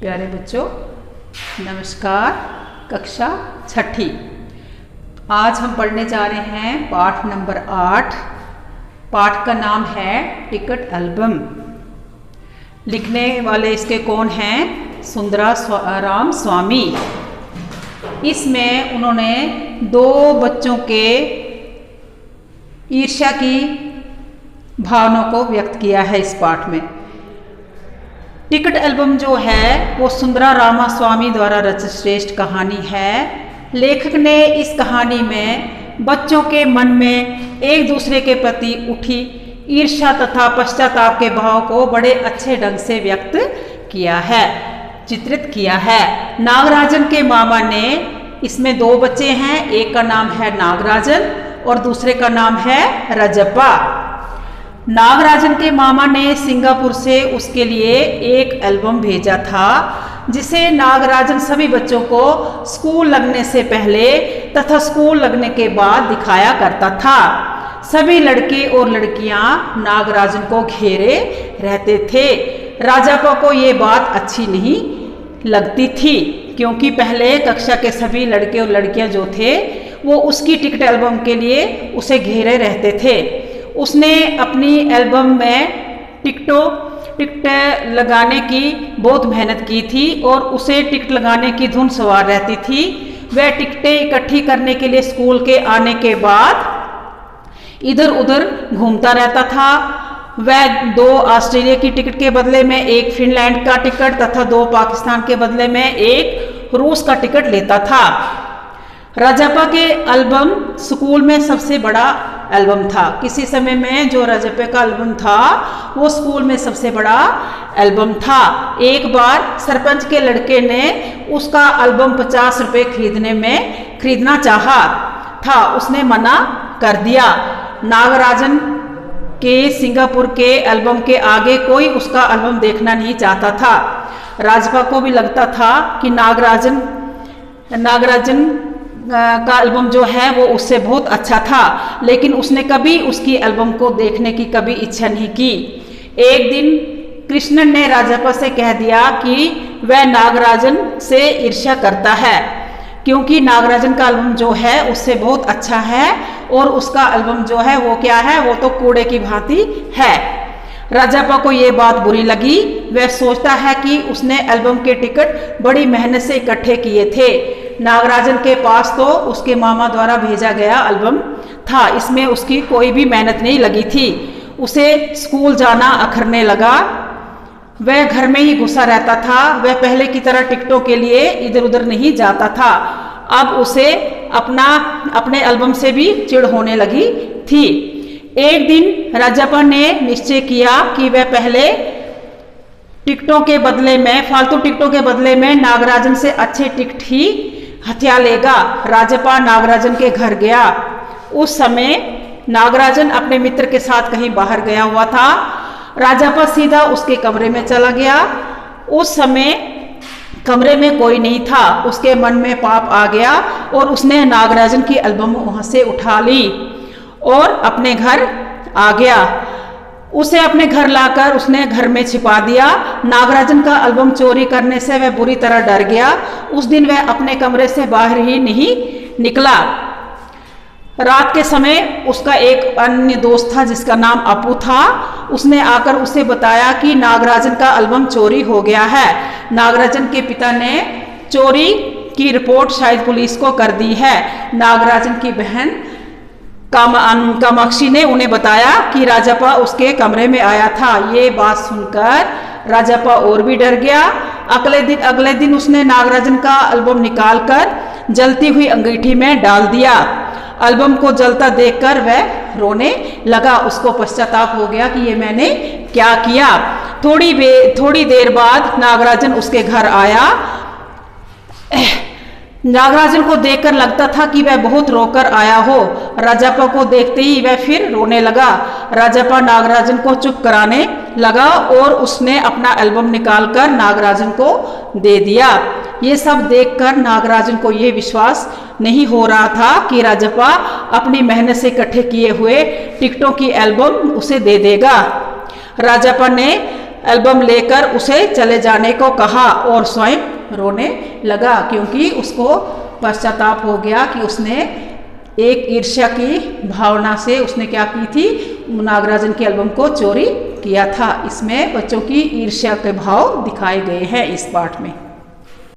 प्यारे बच्चों नमस्कार। कक्षा छठी आज हम पढ़ने जा रहे हैं पाठ नंबर 8। पाठ का नाम है टिकट एल्बम। लिखने वाले इसके कौन हैं? सुंदरा राम स्वामी। इसमें उन्होंने दो बच्चों के ईर्ष्या की भावना को व्यक्त किया है इस पाठ में। टिकट एल्बम जो है वो सुंदरा रामास्वामी द्वारा रचित श्रेष्ठ कहानी है। लेखक ने इस कहानी में बच्चों के मन में एक दूसरे के प्रति उठी ईर्ष्या तथा पश्चाताप के भाव को बड़े अच्छे ढंग से व्यक्त किया है, चित्रित किया है। नागराजन के मामा ने, इसमें दो बच्चे हैं, एक का नाम है नागराजन और दूसरे का नाम है रजप्पा। नागराजन के मामा ने सिंगापुर से उसके लिए एक एल्बम भेजा था जिसे नागराजन सभी बच्चों को स्कूल लगने से पहले तथा स्कूल लगने के बाद दिखाया करता था। सभी लड़के और लड़कियां नागराजन को घेरे रहते थे। राजप्पा को ये बात अच्छी नहीं लगती थी क्योंकि पहले कक्षा के सभी लड़के और लड़कियां जो थे वो उसकी टिकट एल्बम के लिए उसे घेरे रहते थे। उसने अपनी एल्बम में टिकट लगाने की बहुत मेहनत की थी और उसे टिकट लगाने की धुन सवार रहती थी। वह टिकटें इकट्ठी करने के लिए स्कूल के आने के बाद इधर उधर घूमता रहता था। वह 2 ऑस्ट्रेलिया की टिकट के बदले में एक फिनलैंड का टिकट तथा 2 पाकिस्तान के बदले में एक रूस का टिकट लेता था। राजप्पा के एल्बम स्कूल में सबसे बड़ा एल्बम था। किसी समय में जो राजप्पा का एल्बम था वो स्कूल में सबसे बड़ा एल्बम था। एक बार सरपंच के लड़के ने उसका एल्बम 50 रुपये खरीदना चाहा था। उसने मना कर दिया। नागराजन के सिंगापुर के एल्बम के आगे कोई उसका एल्बम देखना नहीं चाहता था। राजप्पा को भी लगता था कि नागराजन का एल्बम जो है वो उससे बहुत अच्छा था, लेकिन उसने कभी उसकी एल्बम को देखने की कभी इच्छा नहीं की। एक दिन कृष्णन ने राजप्पा से कह दिया कि वह नागराजन से ईर्ष्या करता है क्योंकि नागराजन का एल्बम जो है उससे बहुत अच्छा है और उसका एल्बम जो है वो क्या है, वो तो कूड़े की भांति है। राजप्पा को ये बात बुरी लगी। वह सोचता है कि उसने एल्बम के टिकट बड़ी मेहनत से इकट्ठे किए थे। नागराजन के पास तो उसके मामा द्वारा भेजा गया एल्बम था, इसमें उसकी कोई भी मेहनत नहीं लगी थी। उसे स्कूल जाना अखरने लगा। वह घर में ही घुसा रहता था। वह पहले की तरह टिकटों के लिए इधर उधर नहीं जाता था। अब उसे अपने एल्बम से भी चिढ़ होने लगी थी। एक दिन राजप्पा ने निश्चय किया कि वह पहले फालतू टिकटों के बदले में नागराजन से अच्छे टिकट ही हथिया लेगा। राजप्पा नागराजन के घर गया। उस समय नागराजन अपने मित्र के साथ कहीं बाहर गया हुआ था। राजप्पा सीधा उसके कमरे में चला गया। उस समय कमरे में कोई नहीं था। उसके मन में पाप आ गया और उसने नागराजन की एल्बम वहां से उठा ली और अपने घर आ गया। उसे अपने घर लाकर उसने घर में छिपा दिया। नागराजन का एल्बम चोरी करने से वह बुरी तरह डर गया। उस दिन वह अपने कमरे से बाहर ही नहीं निकला। रात के समय उसका एक अन्य दोस्त था जिसका नाम अपू था। उसने आकर उसे बताया कि नागराजन का एल्बम चोरी हो गया है। नागराजन के पिता ने चोरी की रिपोर्ट शायद पुलिस को कर दी है। नागराजन की बहन कामाक्षी ने उन्हें बताया कि राजप्पा उसके कमरे में आया था। ये बात सुनकर राजप्पा और भी डर गया। अगले दिन उसने नागराजन का एल्बम निकालकर जलती हुई अंगीठी में डाल दिया। एल्बम को जलता देखकर वह रोने लगा। उसको पश्चाताप हो गया कि ये मैंने क्या किया। थोड़ी देर बाद नागराजन उसके घर आया। नागराजन को देखकर लगता था कि वह बहुत रोकर आया हो। राजप्पा को देखते ही वह फिर रोने लगा। राजप्पा नागराजन को चुप कराने लगा और उसने अपना एल्बम निकालकर नागराजन को दे दिया। ये सब देखकर नागराजन को ये विश्वास नहीं हो रहा था कि राजप्पा अपनी मेहनत से इकट्ठे किए हुए टिकटों की एल्बम उसे दे देगा। राजप्पा ने एल्बम लेकर उसे चले जाने को कहा और स्वयं रोने लगा, क्योंकि उसको पश्चाताप हो गया कि उसने एक ईर्ष्या की भावना से उसने क्या की थी, नागराजन के एल्बम को चोरी किया था। इसमें बच्चों की ईर्ष्या के भाव दिखाए गए हैं इस पाठ में।